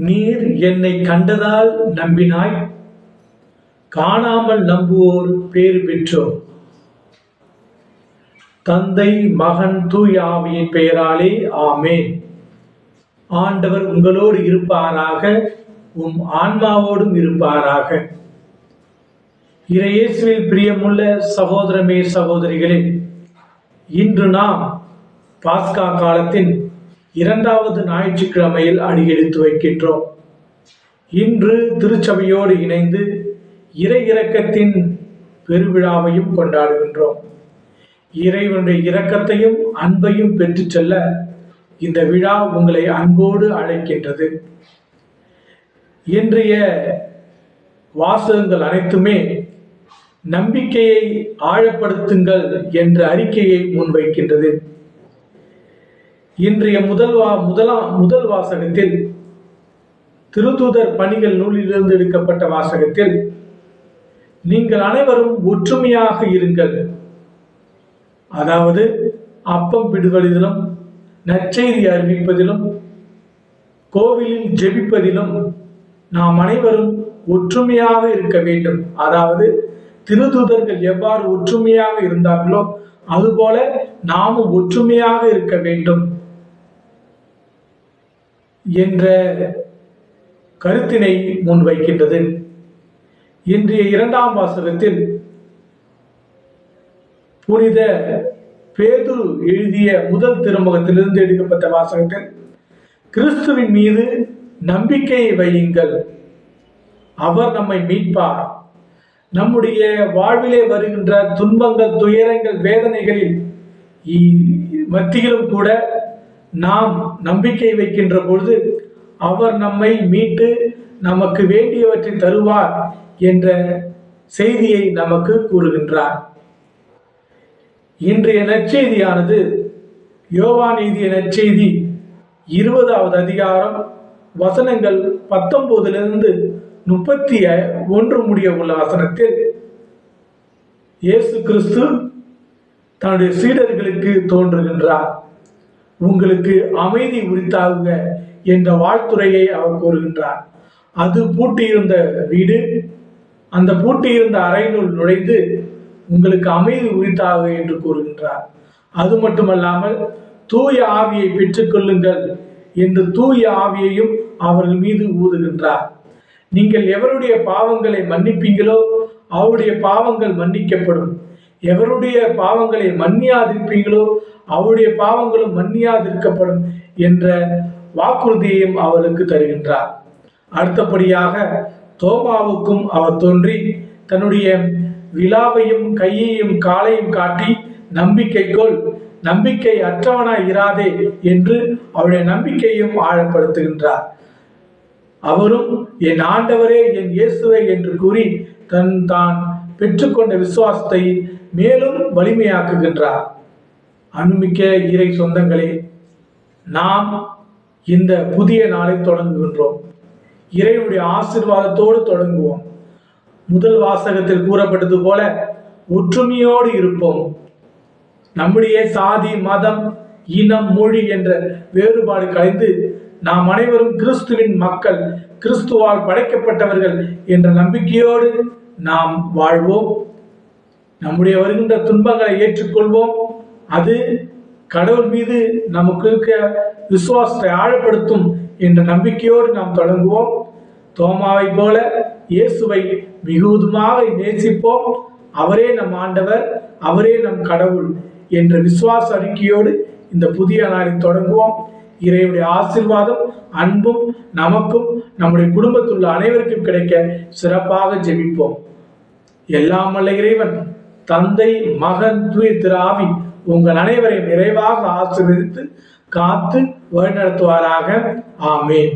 நீர் என்னை கண்டதால் நம்பினாய், காணாமல் நம்புவோர் பேறு பெற்றோர். தந்தை, மகன், தூய ஆவியின் பெயராலே ஆமேன். ஆண்டவர் உங்களோடு இருப்பாராக, உம் ஆன்மாவோடும் இருப்பாராக. இறையேசுவில் பிரியமுள்ள சகோதரமே சகோதரிகளே, இன்று நாம் பாஸ்கா காலத்தின் 2வது ஞாயிற்றுக்கிழமையில் அடியெடுத்து வைக்கின்றோம். இன்று திருச்சபையோடு இணைந்து இறை இரக்கத்தின் பெருவிழாவையும் கொண்டாடுகின்றோம். இறைவனுடைய இரக்கத்தையும் அன்பையும் பெற்று செல்ல இந்த விழா உங்களை அன்போடு அழைக்கின்றது. இன்றைய வாசகங்கள் அனைத்துமே நம்பிக்கையை ஆழப்படுத்துங்கள் என்ற அறிக்கையை முன்வைக்கின்றது. இன்றைய முதல் வாசகத்தில் திருத்தூதர் பணிகள் நூலிலிருந்து எடுக்கப்பட்ட வாசகத்தில், நீங்கள் அனைவரும் ஒற்றுமையாக இருங்கள், அதாவது அப்பம் பிடுவதிலும், நற்செய்தி அறிவிப்பதிலும், கோவிலில் ஜெபிப்பதிலும் நாம் அனைவரும் ஒற்றுமையாக இருக்க வேண்டும். அதாவது திருத்தூதர்கள் எவ்வாறு ஒற்றுமையாக இருந்தார்களோ அதுபோல நாமும் ஒற்றுமையாக இருக்க வேண்டும் என்ற கருத்தினை முன்வைக்கின்றது. இன்றைய 2ஆம் வாசகத்தில் புனித பேதுரு எழுதிய முதல் திருமுகத்திலிருந்து எடுக்கப்பட்ட வாசகத்தில், கிறிஸ்துவின் மீது நம்பிக்கையை வையுங்கள், அவர் நம்மை மீட்பார். நம்முடைய வாழ்விலே வருகின்ற துன்பங்கள், துயரங்கள், வேதனைகளில் மத்தியிலும் கூட நாம் நம்பிக்கை வைக்கின்ற பொழுது அவர் நம்மை மீட்டு நமக்கு வேண்டியவற்றை தருவார் என்ற செய்தியை நமக்கு கூறுகின்றார். இன்றைய நற்செய்தியானது யோவான் எழுதிய நற்செய்தி 20வது அதிகாரம் வசனங்கள் 19 31 முடிய உள்ள வசனத்தில் இயேசு கிறிஸ்து தன்னுடைய சீடர்களுக்கு தோன்றுகின்றார். உங்களுக்கு அமைதி உரித்தாகுக என்ற வாழ்த்துரையை அவர் கூறுகின்றார். அது பூட்டியிருந்த வீடு, அந்த பூட்டியிருந்த அறையினுள் நுழைந்து உங்களுக்கு அமைதி உரித்தாகுக என்று கூறுகின்றார். அது மட்டுமல்லாமல் தூய ஆவியை பெற்றுக்கொள்ளுங்கள் என்று தூய ஆவியையும் அவர்கள் மீது ஊதுகின்றார். நீங்கள் எவருடைய பாவங்களை மன்னிப்பீங்களோ அவருடைய பாவங்கள் மன்னிக்கப்படும், எவருடைய பாவங்களை மன்னியாதிருப்பீங்களோ அவருடைய பாவங்களும் மன்னியாதிருக்கப்படும் என்ற வாக்குறுதியையும் அவருக்கு தருகின்றார். அடுத்தபடியாக தோமாவுக்கும் அவர் தோன்றி தன்னுடைய விலாவையும் கையையும் காலையும் காட்டி, நம்பிக்கை கொள், நம்பிக்கை அற்றவனாய் இராதே என்று அவருடைய நம்பிக்கையும் ஆழப்படுத்துகின்றார். அவரும் என் ஆண்டவரே, என் இயேசுவே என்று கூறி தான் பெற்றுக்கொண்ட விசுவாசத்தை மேலும் வலிமையாக்குகின்றார். அன்புமிக்க இறை சொந்தங்களே, நாம் இந்த புதிய நாளை தொடங்குகின்றோம். இறைவனுடைய ஆசீர்வாதத்தோடு தொடங்குவோம். முதல் வாசகத்தில் கூறப்பட்டது போல ஒற்றுமையோடு இருப்போம். நம்முடைய சாதி, மதம், இனம், மொழி என்ற வேறுபாடு கலைந்து நாம் அனைவரும் கிறிஸ்துவின் மக்கள், கிறிஸ்துவால் படைக்கப்பட்டவர்கள் என்ற நம்பிக்கையோடு நாம் வாழ்வோம். நம்முடைய வருகின்ற துன்பங்களை ஏற்றுக்கொள்வோம். அது கடவுள் மீது நமக்கு இருக்க விசுவாசத்தை ஆழப்படுத்தும் என்ற நம்பிக்கையோடு நாம் தொடங்குவோம். தோமாவை போல இயேசுவை மிகுதுமாக நேசிப்போம். அவரே நம் ஆண்டவர், அவரே நம் கடவுள் என்ற விசுவாச அறிக்கையோடு இந்த புதிய நாளை தொடங்குவோம். இறைவனுடைய ஆசீர்வாதம், அன்பும் நமக்கும் நம்முடைய குடும்பத்தில் உள்ள அனைவருக்கும் கிடைக்க சிறப்பாக ஜெபிப்போம். எல்லாம் வல்ல இறைவன் தந்தை, மகன், தூய திரு ஆவி உங்கள் அனைவரையும் நிறைவாக ஆசீர்வதித்து காத்து வழிநடத்துவாராக. ஆமேன்.